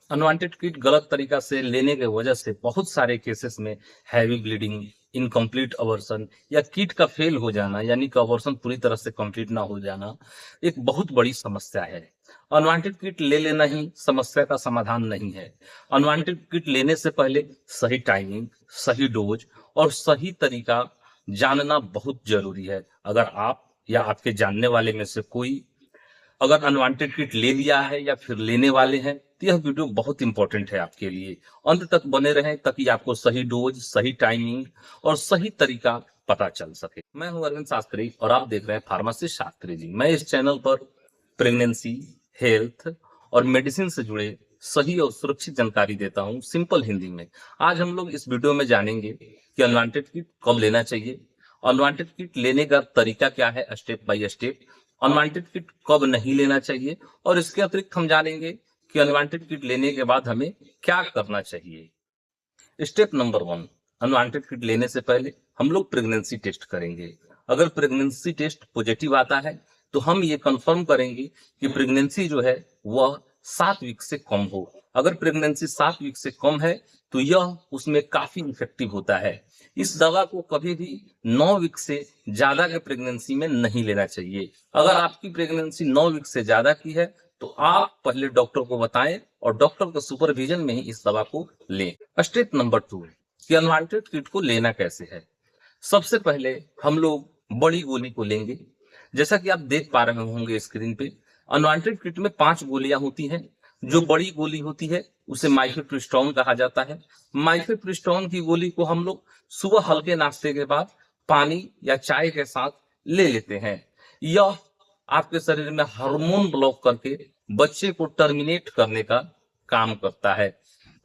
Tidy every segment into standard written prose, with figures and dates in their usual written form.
Unwanted kit गलत तरीका से लेने की वजह से बहुत सारे केसेस में हैवी ब्लीडिंग, इनकम्प्लीट अबॉर्शन या किट का फेल हो जाना यानी कि अबॉर्शन पूरी तरह से कंप्लीट ना हो जाना एक बहुत बड़ी समस्या है। अनवांटेड किट ले लेना ही समस्या का समाधान नहीं है। अनवांटेड किट लेने से पहले सही टाइमिंग, सही डोज और सही तरीका जानना बहुत जरूरी है। अगर आप या आपके जानने वाले में से कोई अगर अनवांटेड किट ले लिया है या फिर लेने वाले हैं तो यह वीडियो बहुत इंपॉर्टेंट है आपके लिए। अंत तक बने रहें ताकि आपको सही डोज, सही टाइमिंग और सही तरीका पता चल सके। मैं हूं अरविंद शास्त्री और आप देख रहे हैं फार्मासिस्ट शास्त्री जी। मैं इस चैनल पर प्रेगनेंसी, हेल्थ और मेडिसिन से जुड़े सही और सुरक्षित जानकारी देता हूं सिंपल हिंदी में। आज हम लोग इस वीडियो में जानेंगे कि अनवांटेड किट कब लेना चाहिए, अनवांटेड किट लेने का तरीका क्या है step by step, unwanted kit कब नहीं लेना चाहिए और इसके अतिरिक्त हम जानेंगे कि अनवांटेड किट लेने के बाद हमें क्या करना चाहिए। स्टेप नंबर 1, अनवांटेड किट लेने से पहले हम लोग प्रेगनेंसी टेस्ट करेंगे। अगर प्रेगनेंसी टेस्ट पॉजिटिव आता है तो हम ये कंफर्म करेंगे कि प्रेगनेंसी जो है वह 7 वीक से कम हो। अगर प्रेगनेंसी 7 वीक से कम है तो यह उसमें काफी इफेक्टिव होता है। इस दवा को कभी भी 9 वीक से ज्यादा के प्रेगनेंसी में नहीं लेना चाहिए। अगर आपकी प्रेगनेंसी 9 वीक से ज्यादा की है तो आप पहले डॉक्टर को बताएं और डॉक्टर के सुपरविजन में ही इस दवा को लें। स्टेप नंबर 2 कि अनवांटेड किट को लेना कैसे है। सबसे पहले हम लोग बड़ी गोली को लेंगे। जैसा कि आप देख पा रहे होंगे स्क्रीन पे, अनवांटेड किट में 5 गोलियां होती हैं। जो बड़ी गोली होती है उसे माइफेप्रिस्टोन कहा जाता है। माइफेप्रिस्टोन की गोली को हम लोग सुबह हल्के नाश्ते के बाद पानी या चाय के साथ ले लेते हैं। यह आपके शरीर में हार्मोन ब्लॉक करके बच्चे को टर्मिनेट करने का काम करता है।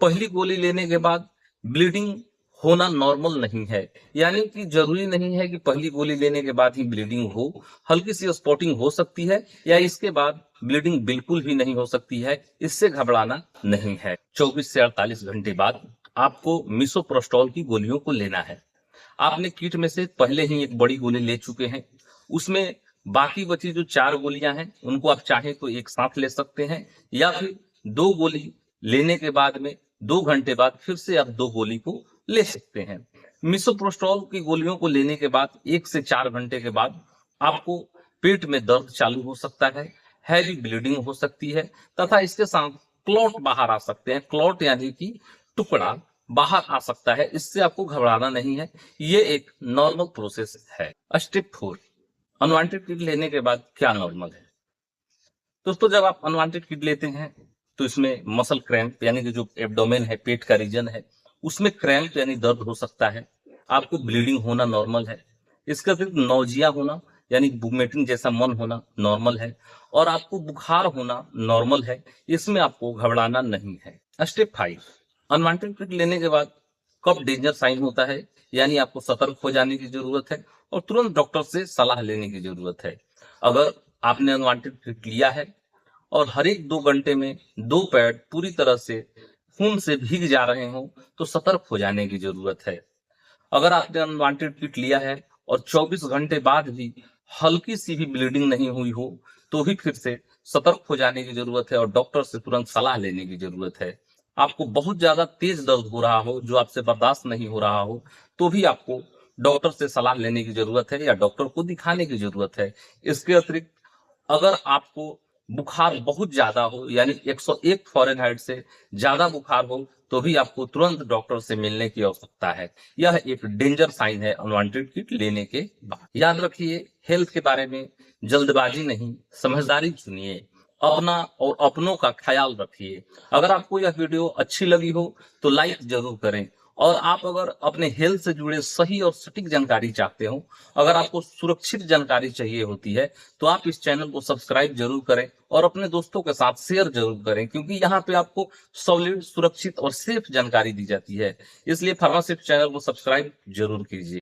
पहली गोली लेने के बाद ब्लीडिंग होना नॉर्मल नहीं है, यानी कि जरूरी नहीं है कि पहली गोली लेने के बाद ही ब्लीडिंग हो। हल्की सी स्पॉटिंग हो सकती है या इसके बाद ब्लीडिंग बिल्कुल भी नहीं हो सकती है। इससे घबराना नहीं है। 24 से 48 घंटे बाद आपको मिसोप्रोस्टॉल की गोलियों को लेना है। आपने किट में से पहले ही एक बड़ी गोली ले चुके हैं, उसमें बाकी बची जो 4 गोलियां हैं उनको आप चाहे तो एक साथ ले सकते हैं या फिर 2 गोली लेने के बाद में 2 घंटे बाद फिर से आप 2 गोली को ले सकते हैं। मिसोप्रोस्टॉल की गोलियों को लेने के बाद 1 से 4 घंटे के बाद आपको पेट में दर्द चालू हो सकता है, हैवी ब्लीडिंग हो सकती है तथा इसके साथ क्लॉट बाहर आ सकते हैं। क्लॉट यानी कि टुकड़ा बाहर आ सकता है। इससे आपको घबराना नहीं है, ये एक नॉर्मल प्रोसेस है। स्टेप 4, अनवांटेड किट लेने के बाद क्या नॉर्मल है। दोस्तों, जब आप अनवांटेड किट लेते हैं तो इसमें मसल क्रैम्प यानी कि जो एब्डोमेन है, पेट का रीजन है, उसमें क्रैम्प यानी दर्द हो सकता है। आपको ब्लीडिंग होना नॉर्मल है। इसके अतिरिक्त नौजिया होना यानी वोमिटिंग जैसा मन होना नॉर्मल है और आपको बुखार होना नॉर्मल है। इसमें आपको घबराना नहीं है। स्टेप 5, अनवांटेड किट लेने के बाद कब डेंजर साइन होता है यानी आपको सतर्क हो जाने की जरूरत है और तुरंत डॉक्टर से सलाह लेने की जरूरत है। अगर आपने अनवांटेड किट लिया है और हर एक 2 घंटे में 2 पैड पूरी तरह से खून से भीग जा रहे हो तो सतर्क हो जाने की जरूरत है। अगर आपने अनवांटेड किट लिया है और 24 घंटे बाद भी हल्की सी भी ब्लीडिंग नहीं हुई हो तो भी फिर से सतर्क हो जाने की जरूरत है और डॉक्टर से तुरंत सलाह लेने की जरूरत है। आपको बहुत ज्यादा तेज दर्द हो रहा हो जो आपसे बर्दाश्त नहीं हो रहा हो तो भी आपको डॉक्टर से सलाह लेने की जरूरत है या डॉक्टर को दिखाने की जरूरत है। इसके अतिरिक्त अगर आपको बुखार बहुत ज्यादा हो यानी 101 फ़ारेनहाइट से ज्यादा बुखार हो तो भी आपको तुरंत डॉक्टर से मिलने की आवश्यकता है। यह एक डेंजर साइन है अनवांटेड किट लेने के बाद। याद रखिए, हेल्थ के बारे में जल्दबाजी नहीं, समझदारी चुनिए। अपना और अपनों का ख्याल रखिए। अगर आपको यह वीडियो अच्छी लगी हो तो लाइक जरूर करें और आप अगर अपने हेल्थ से जुड़े सही और सटीक जानकारी चाहते हो, अगर आपको सुरक्षित जानकारी चाहिए होती है तो आप इस चैनल को सब्सक्राइब जरूर करें और अपने दोस्तों के साथ शेयर जरूर करें, क्योंकि यहाँ पे आपको सॉलिड, सुरक्षित और सेफ जानकारी दी जाती है। इसलिए फार्मासिस्ट चैनल को सब्सक्राइब जरूर कीजिए।